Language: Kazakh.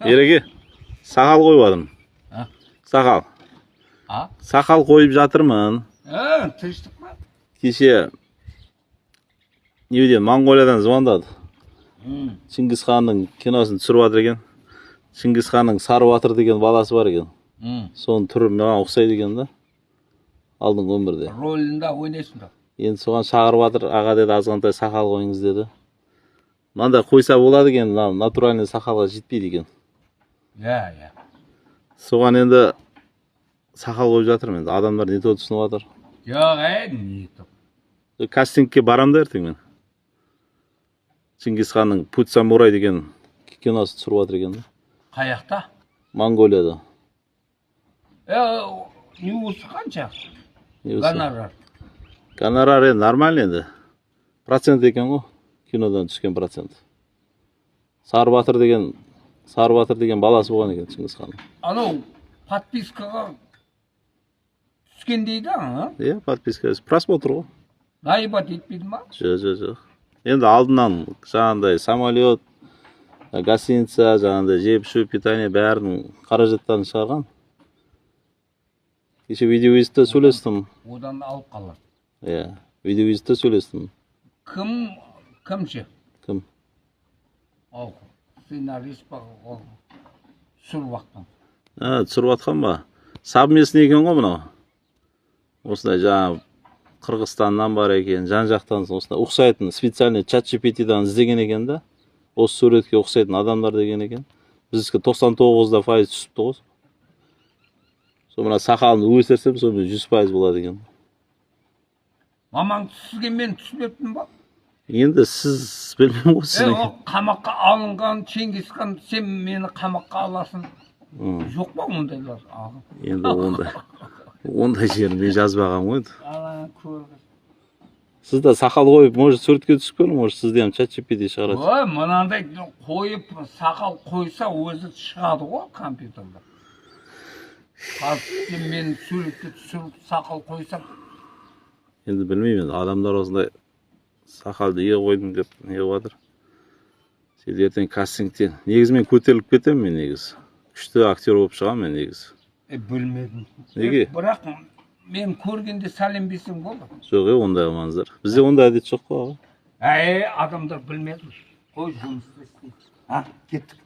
Ереке, сақал қойып Сақал. Сақал қойып жатырмын. Тыныштық па? Кеше неден Монғолиядан звондады. Чингис ханның киносын түсіріп жатыр екен. Чингис ханның Сары Батыр деген баласы бар екен. Соның түрі маған ұқсайды екен да. Алдыңғы өмірде. Ролында ойнайсың да. Енді соған шағырып жатыр, аға деді, азғантай сақал қойыңыз деді. Мынандай қойса болады екен, натуральный сақалға жетпейді екен. Иә. Соған енді сақал қойып жатырмын енді. Адамдар не то түсініп жатыр. Жоқ, не то. Кастингке барам да ертең мен. Чингис ханның Путь самурай деген киносы түсіріп жатыр екен. Қаяқта? Монғолияда. Не осы қанша? Гонорар. Гонорар енді нормально енді. Процент екен ғой. Кинодан түскен процент. Сары Батыр деген баласы болған екен Чингис ханның. Анау подпискаға түскен дейді, Иә, подписка, просмотр ғой. Наибат етпейді ма? Жоқ. Енді алдынан жаңағындай самолет, гостиница, жаңағындай жеп ішу, питание бәрінің қаражаттарын шығарған. Кеше видеовизитте сөйлестім. Одан алып қалады. Иә, видеовизитте сөйлестім. Кім ше? Кім? Ол сценарист па, ол түсіріп жатқан. Түсіріп жатқан ба? Совместный екен ғой мынау. Осындай жаңа Қырғызстаннан бар екен, жан-жақтан осындай ұқсайтын специальный чат GPT-дан іздеген екен да. Осы суретке ұқсайтын адамдар деген екен. Біздікі 99% түсіпті ғой. Сол мына сақалын өсірсем, сол 100% болады екен. Мамаң түсіген мен түсінетін ба? Енді сіз білмеймін ғой сіз. Қамаққа алынған Чингис хан, сен мені қамаққа аласың. Жоқ па ондайлар? Енді ондай жерін мен жазбаған ғой. Сіз де сақал қойып, может суретке түсіп көрің, может сізде hem чат GPT шығарады. Мынандай қойып, сақал қойса өзі шығады ғой компьютерда. Қазір мен суретке түсіріп сақал қойсам. Енді білмеймін, адамдар осындай сақалды ие қойдым деп не жатыр. Сен ертең кастингтен. Негізі мен көтеріліп кетемін мен негізі. Күшті актер болып шығамын мен негізі. Білмедім. Неге? Бірақ мен көргенде сәлем берсем болды. Жоқ, ондай қылмаңыздар. Бізде ондай әдет жоқ қой. Адамдар білмеді. Қой жұмыс істейді. Кеттік.